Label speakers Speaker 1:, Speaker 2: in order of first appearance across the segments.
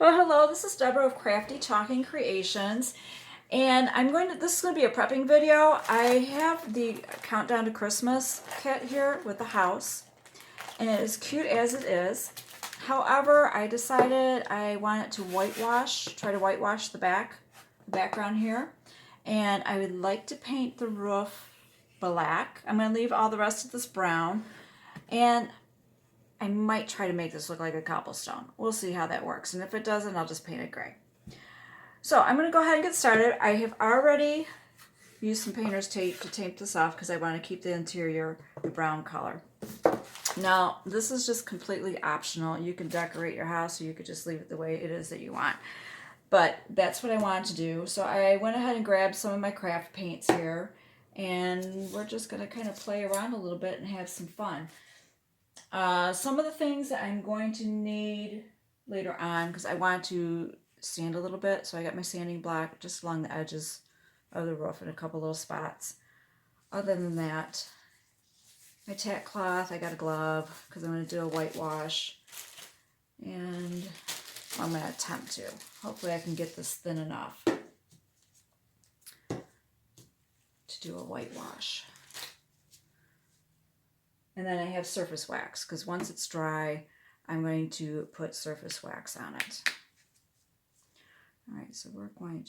Speaker 1: Well, hello, this is Deborah of Crafty Talking Creations, and this is going to be a prepping video. I have the Countdown to Christmas kit here with the house, and it is cute as it is. However, I decided I wanted to try to whitewash the background here, and I would like to paint the roof black. I'm going to leave all the rest of this brown, and I might try to make this look like a cobblestone. We'll see how that works. And if it doesn't, I'll just paint it gray. So I'm going to go ahead and get started. I have already used some painter's tape to tape this off because I want to keep the interior the brown color. Now, this is just completely optional. You can decorate your house or you could just leave it the way it is that you want. But that's what I wanted to do. So I went ahead and grabbed some of my craft paints here. And we're just going to kind of play around a little bit and have some fun. Some of the things that I'm going to need later on, because I want to sand a little bit, so I got my sanding block just along the edges of the roof in a couple little spots. Other than that, my tack cloth, I got a glove because I'm going to do a whitewash, and I'm going to attempt to. Hopefully I can get this thin enough to do a whitewash. And then I have surface wax, because once it's dry, I'm going to put surface wax on it. All right, so I'm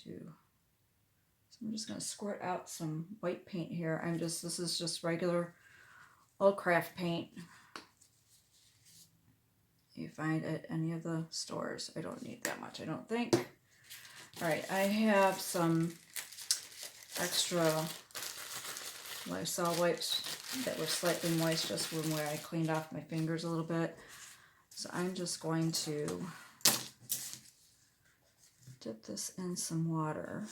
Speaker 1: just going to squirt out some white paint here. This is just regular old craft paint you find at any of the stores. I don't need that much, I don't think. All right, I have some extra Lysol wipes that were slightly moist just from where I cleaned off my fingers a little bit. So I'm just going to dip this in some water.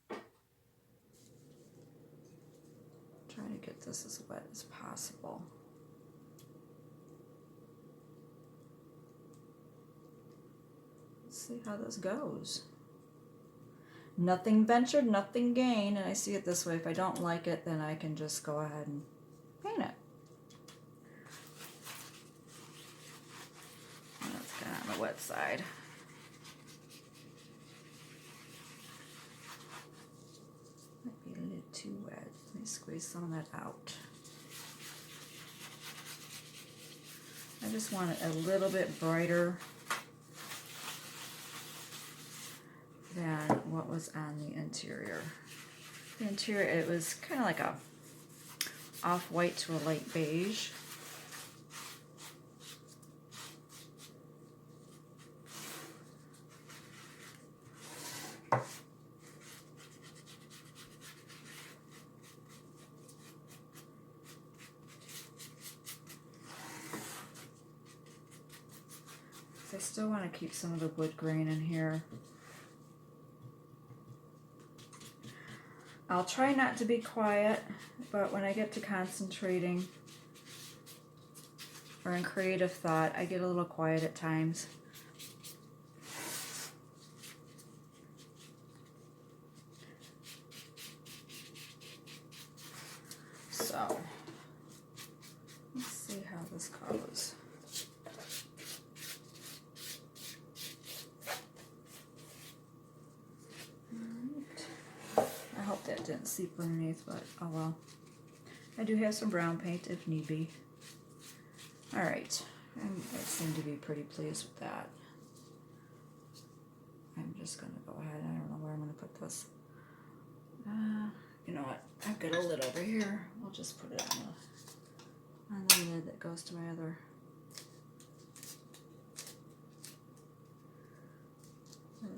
Speaker 1: Try to get this as wet as possible. Let's see how this goes. Nothing ventured, nothing gained, and I see it this way. If I don't like it, then I can just go ahead and paint it. That's kind of on the wet side. Might be a little too wet. Let me squeeze some of that out. I just want it a little bit brighter than what was on the interior. The interior, it was kind of like a off-white to a light beige. I still want to keep some of the wood grain in here. I'll try not to be quiet, but when I get to concentrating or in creative thought, I get a little quiet at times. So, let's see how this goes. I hope that didn't seep underneath, but oh well. I do have some brown paint if need be. Alright, I seem to be pretty pleased with that. I'm just going to go ahead, I don't know where I'm going to put this. You know what, I've got a lid over here. We'll just put it on the lid that goes to my other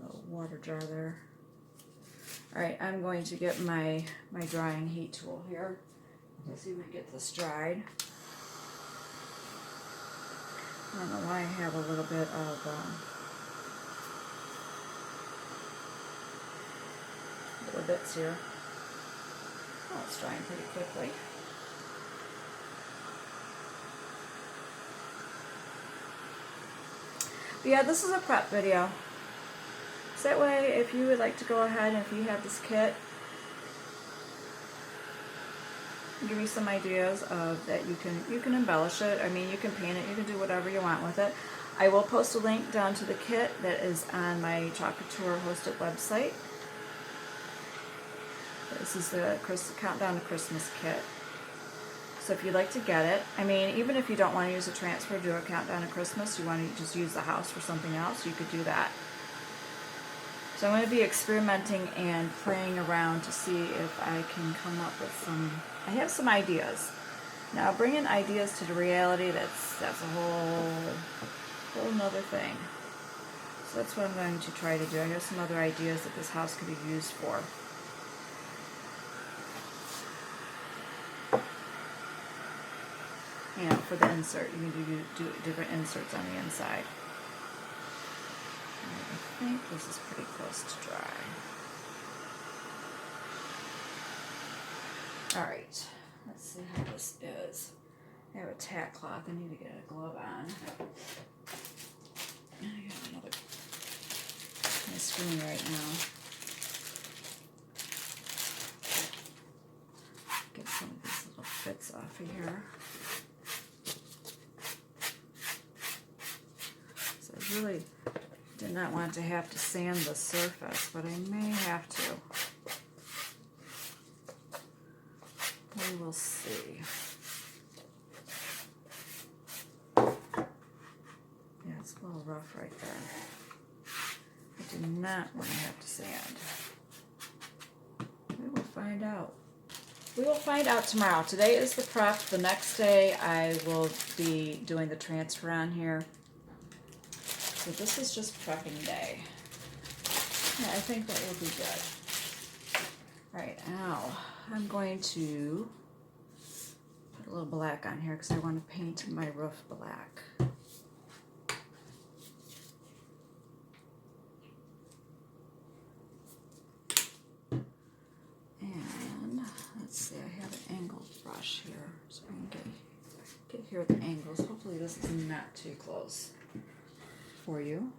Speaker 1: little water jar there. Alright, I'm going to get my drying heat tool here. Let's see if we can get this dried. I don't know why I have a little bit of little bits here. Oh, it's drying pretty quickly. But yeah, this is a prep video. So that way, if you would like to go ahead and if you have this kit, give you some ideas of that you can embellish it. I mean, you can paint it, you can do whatever you want with it. I will post a link down to the kit that is on my Chalk Couture hosted website. This is the Countdown to Christmas kit. So if you'd like to get it, I mean, even if you don't want to use a transfer to do a Countdown to Christmas, you want to just use the house for something else, you could do that. So I'm going to be experimenting and playing around to see if I can come up with some, I have some ideas. Now bringing ideas to the reality, that's a whole nother thing. So that's what I'm going to try to do. I have some other ideas that this house could be used for. You know, for the insert, you can do different inserts on the inside. I think this is pretty close to dry. Alright, let's see how this is. I have a tack cloth, I need to get a glove on. And I got another my screen right now. Get some of these little bits off of here. So I really did not want to have to sand the surface, but I may have to. We will see. Yeah, it's a little rough right there. I do not want to have to sand. We will find out. We will find out tomorrow. Today is the prep. The next day I will be doing the transfer on here. So this is just prepping day. Yeah, I think that will be good. Alright, now I'm going to put a little black on here because I want to paint my roof black. And let's see, I have an angled brush here, so I can get here the angles. Hopefully this is not too close for you.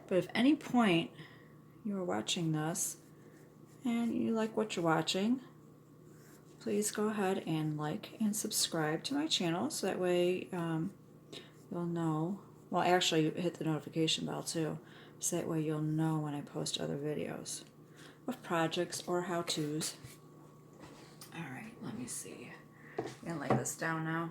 Speaker 1: But if any point you are watching this and you like what you're watching, please go ahead and like and subscribe to my channel so that way you'll know. Well, actually, hit the notification bell too, so that way you'll know when I post other videos of projects or how-tos. Alright, let me see. I'm going to lay this down now.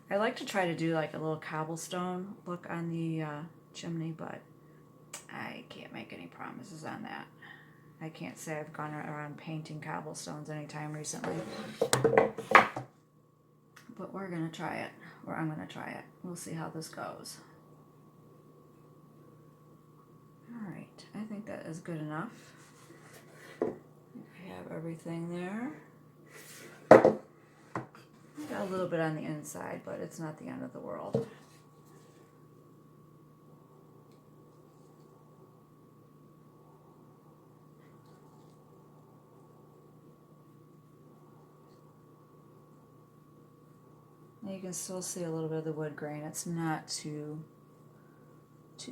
Speaker 1: I like to try to do like a little cobblestone look on the chimney, but I can't make any promises on that. I can't say I've gone around painting cobblestones anytime recently. But we're going to try it. Or I'm going to try it. We'll see how this goes. Alright, I think that is good enough. I have everything there. Got a little bit on the inside, but it's not the end of the world. And you can still see a little bit of the wood grain. It's not too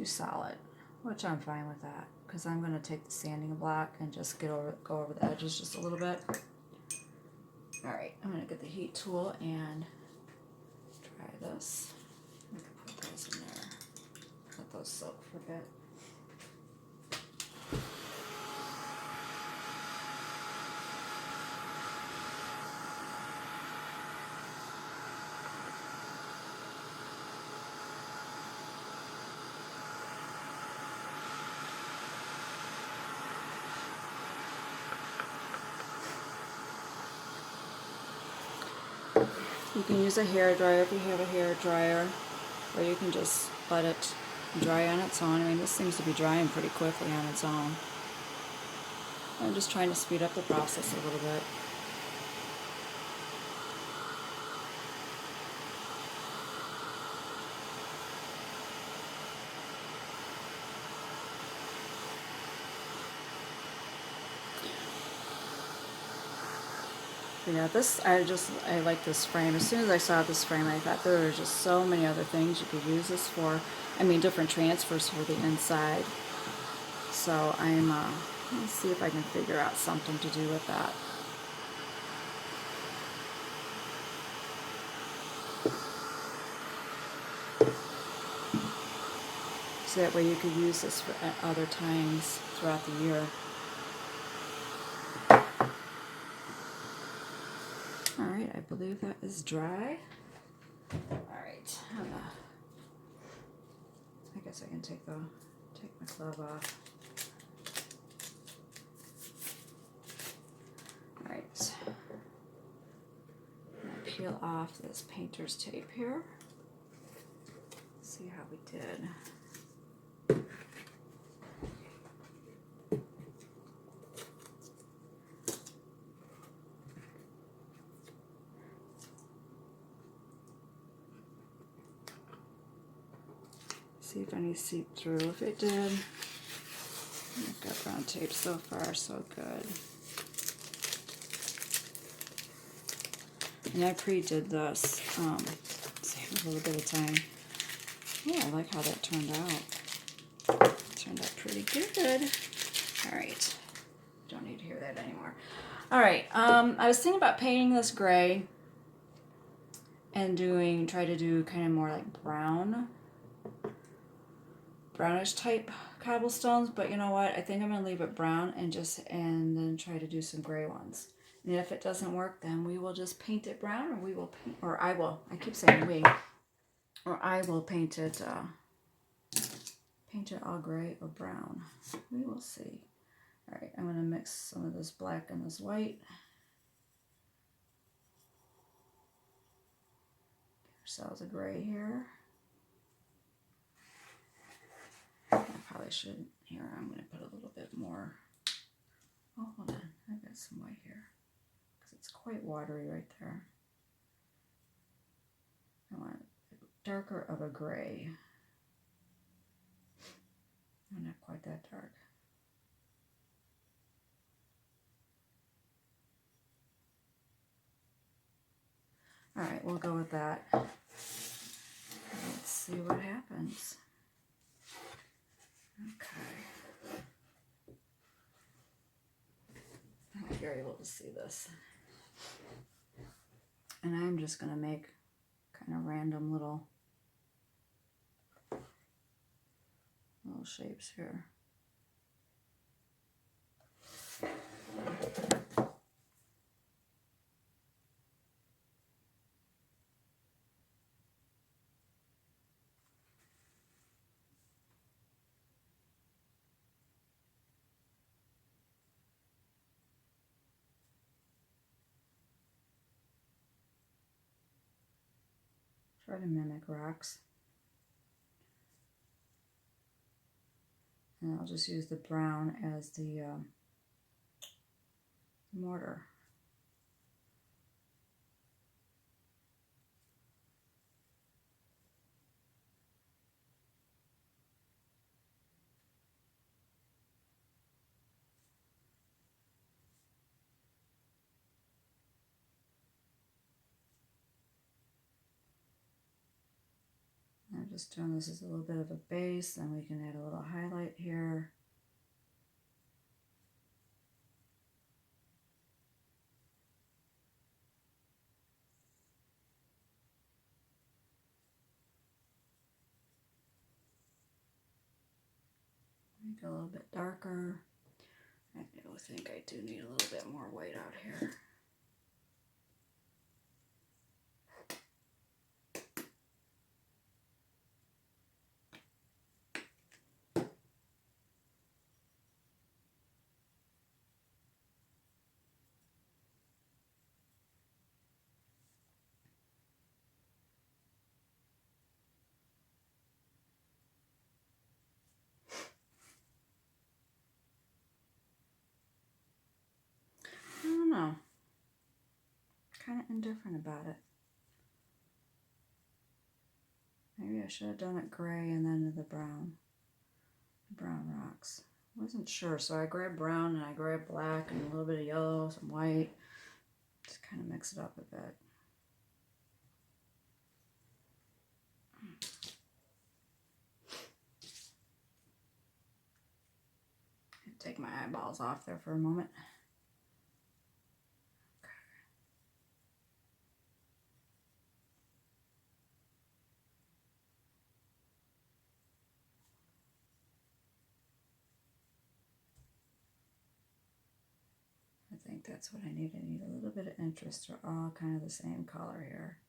Speaker 1: solid, which I'm fine with that, because I'm going to take the sanding block and just go over the edges just a little bit. Alright, I'm going to get the heat tool and try this. Put those in there. Let those soak for a bit. You can use a hair dryer if you have a hair dryer, or you can just let it dry on its own. I mean, this seems to be drying pretty quickly on its own. I'm just trying to speed up the process a little bit. Yeah, I like this frame. As soon as I saw this frame, I thought there were just so many other things you could use this for. I mean, different transfers for the inside. So let's see if I can figure out something to do with that. So that way you could use this for other times throughout the year. Alright, I believe that is dry. Alright, I guess I can take my glove off. Alright, I'm going to peel off this painter's tape here. See how we did. See if any seeped through. If it did, I've got brown tape so far, so good. And I pre-did this, save a little bit of time. Yeah, I like how that turned out. It turned out pretty good. Alright, don't need to hear that anymore. Alright, I was thinking about painting this gray and try to do kind of more like brownish type cobblestones, but you know what? I think I'm gonna leave it brown and then try to do some gray ones. And if it doesn't work, then we will just paint it brown, or I keep saying we, or I will paint it all gray or brown. We will see. All right, I'm gonna mix some of this black and this white. Give ourselves a gray here. I probably should, here, I'm going to put a little bit more. Oh, hold on, I've got some white here, because it's quite watery right there. I want darker of a gray. Not quite that dark. Alright, we'll go with that. Let's see what happens. Okay. I hope you're able to see this. And I'm just going to make kind of random little shapes here. Try to mimic rocks. And I'll just use the brown as the mortar. I'm just doing this as a little bit of a base, then we can add a little highlight here. Make it a little bit darker. I do think I do need a little bit more white out here. I don't know. Kind of indifferent about it. Maybe I should have done it gray and then the brown rocks. Wasn't sure, so I grabbed brown and I grabbed black and a little bit of yellow, some white. Just kind of mix it up a bit. Take my eyeballs off there for a moment. I think that's what I need. I need a little bit of interest. They're all kind of the same color here.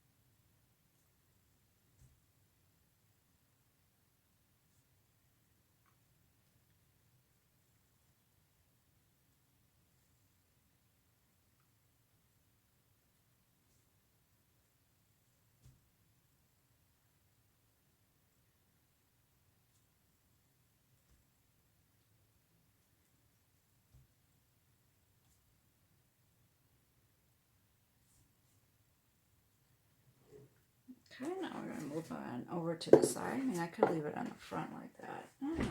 Speaker 1: Okay, now we're going to move on over to the side. I mean, I could leave it on the front like that. I don't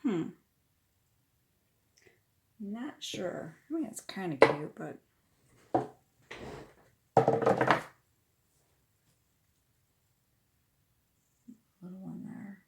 Speaker 1: know. Not sure. I mean, it's kind of cute, but little one there.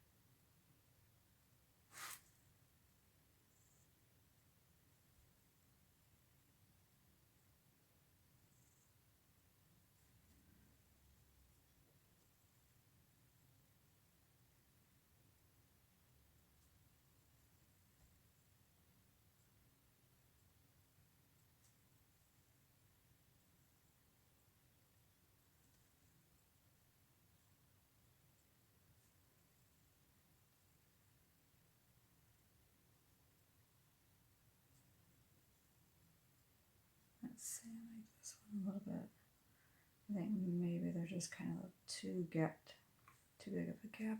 Speaker 1: Let's see, I like this one a little bit. I think maybe they're just kind of too big of a gap.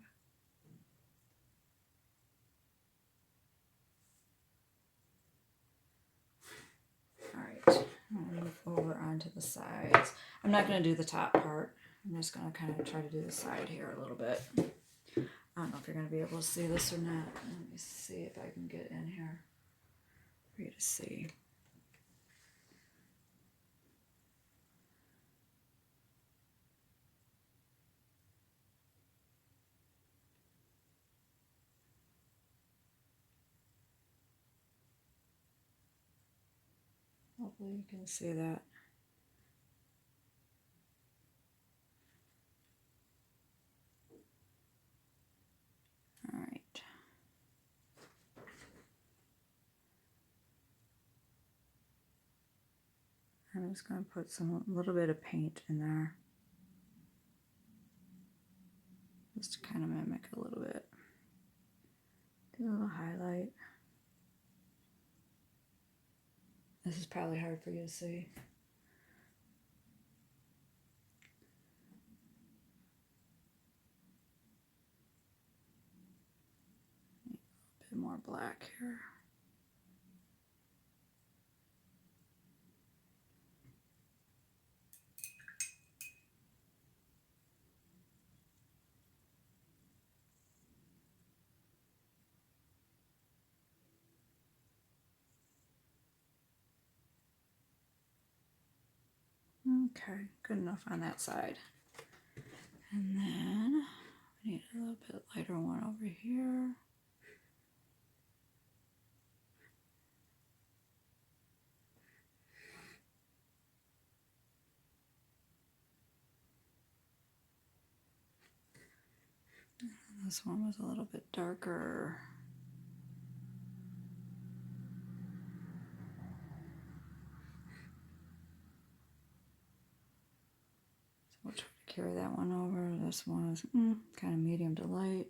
Speaker 1: Alright, I'm going to move over onto the sides. I'm not going to do the top part. I'm just going to kind of try to do the side here a little bit. I don't know if you're going to be able to see this or not. Let me see if I can get in here for you to see. Hopefully you can see that. All right. I'm just going to put a little bit of paint in there. Just to kind of mimic a little bit. Do a little highlight. This is probably hard for you to see. more black here. Okay, good enough on that side. And then I need a little bit lighter one over here. And this one was a little bit darker. We'll try to carry that one over. This one is kind of medium to light.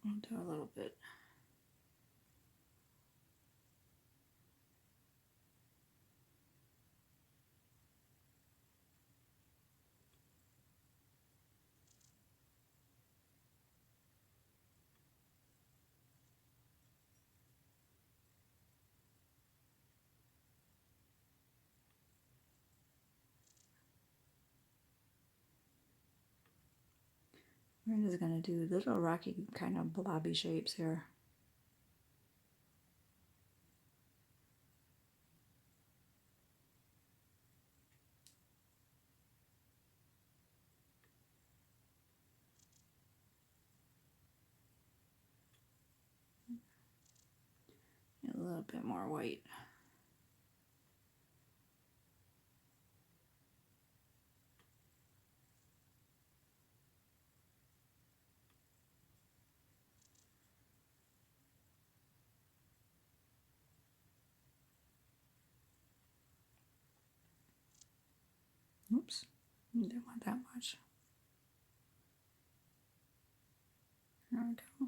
Speaker 1: I'll do a little bit. We're just going to do little rocky kind of blobby shapes here. A little bit more white. Oops, didn't want that much. There we go.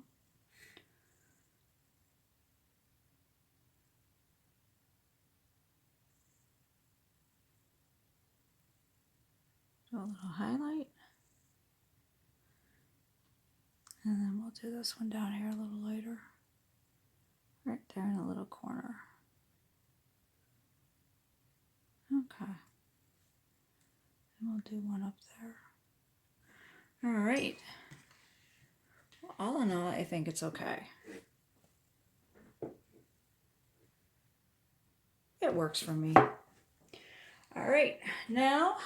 Speaker 1: Do a little highlight. And then we'll do this one down here a little later. Right there in a little corner. Okay. And we'll do one up there. All right. Well, all in all, I think it's okay. It works for me. All right, now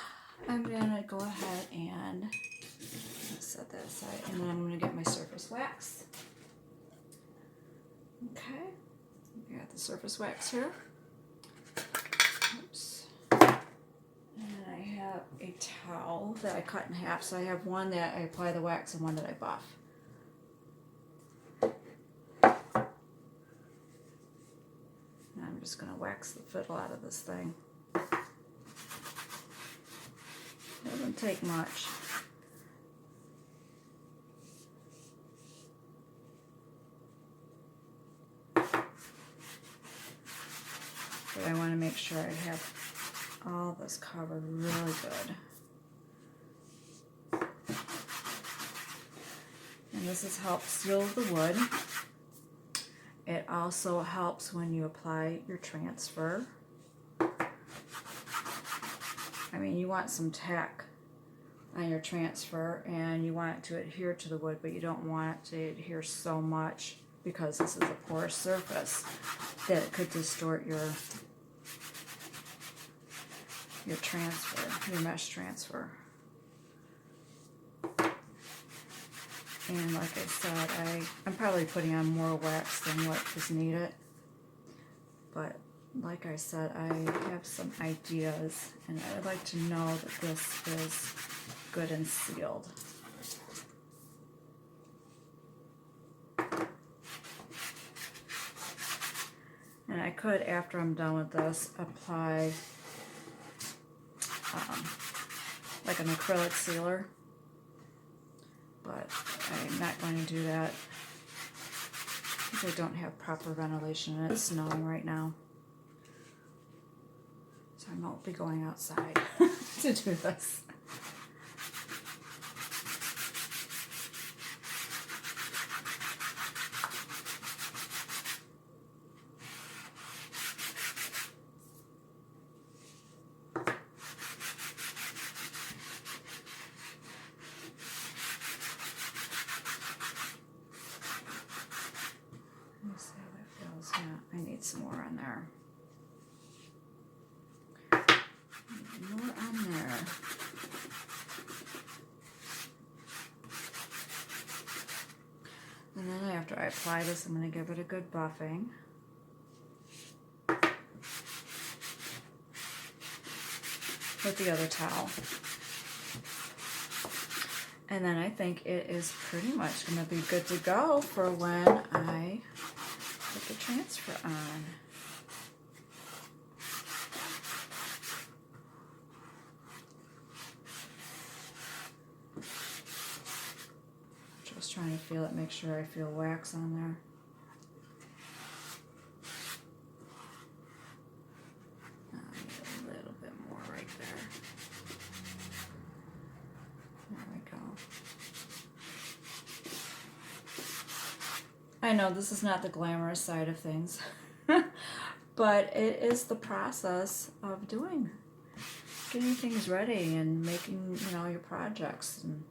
Speaker 1: I'm gonna go ahead and set that aside, and then I'm gonna get my surface wax. Okay, I got the surface wax here. Oops. And I have a towel that I cut in half, so I have one that I apply the wax and one that I buff. And I'm just gonna wax the fiddle out of this thing. Doesn't take much. But I want to make sure I have all this covered really good. And this helps seal the wood. It also helps when you apply your transfer. I mean, you want some tack on your transfer and you want it to adhere to the wood, but you don't want it to adhere so much because this is a porous surface that it could distort your transfer, your mesh transfer. And like I said, I'm probably putting on more wax than what is needed. But like I said, I have some ideas and I'd like to know that this is good and sealed. And I could, after I'm done with this, apply like an acrylic sealer. but I'm not going to do that because I don't have proper ventilation and it's snowing right now. So I won't be going outside to do this. Let me see how that feels. Yeah, I need some more on there. More on there. And then after I apply this, I'm going to give it a good buffing. With the other towel. And then I think it is pretty much going to be good to go for when I put the transfer on. Just trying to feel it, make sure I feel wax on there. I need a little bit more right there. There we go. I know this is not the glamorous side of things, but it is the process of getting things ready and making, your projects. And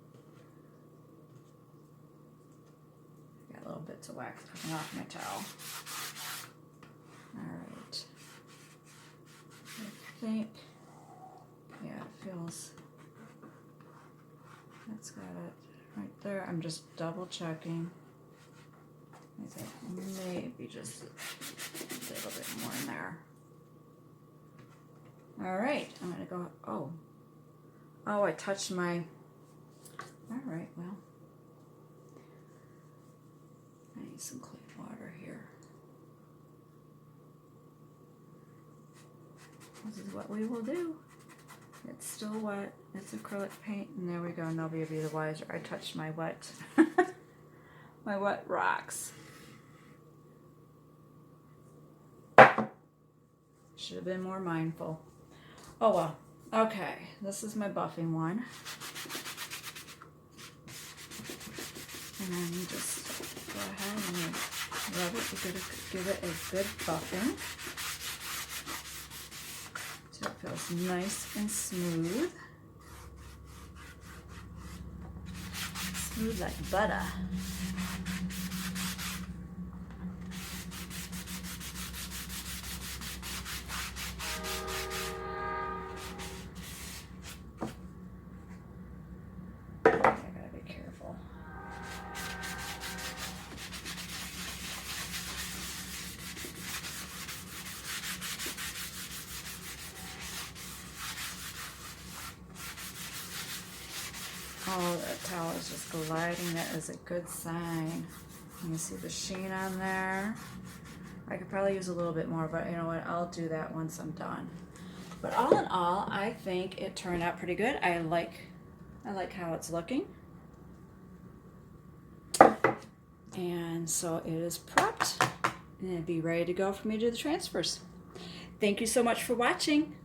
Speaker 1: got little bits of wax coming off my towel. All right. I think, yeah, it feels, that's got it right there. I'm just double checking. I think maybe just a little bit more in there. All right, I'm gonna go, oh, I touched my, all right, well, I need some clean water here. This is what we will do. It's still wet, it's acrylic paint, and there we go, nobody will be the wiser. I touched my wet, my wet rocks. Should have been more mindful. Oh well. Okay, this is my buffing one. And then you just go ahead and rub it. You're going to give it a good buffing. So it feels nice and smooth. Smooth like butter. Oh, that towel is just gliding. That is a good sign. You see the sheen on there. I could probably use a little bit more, but you know what? I'll do that once I'm done. But all in all, I think it turned out pretty good. I like how it's looking. And so it is prepped and it'll be ready to go for me to do the transfers. Thank you so much for watching.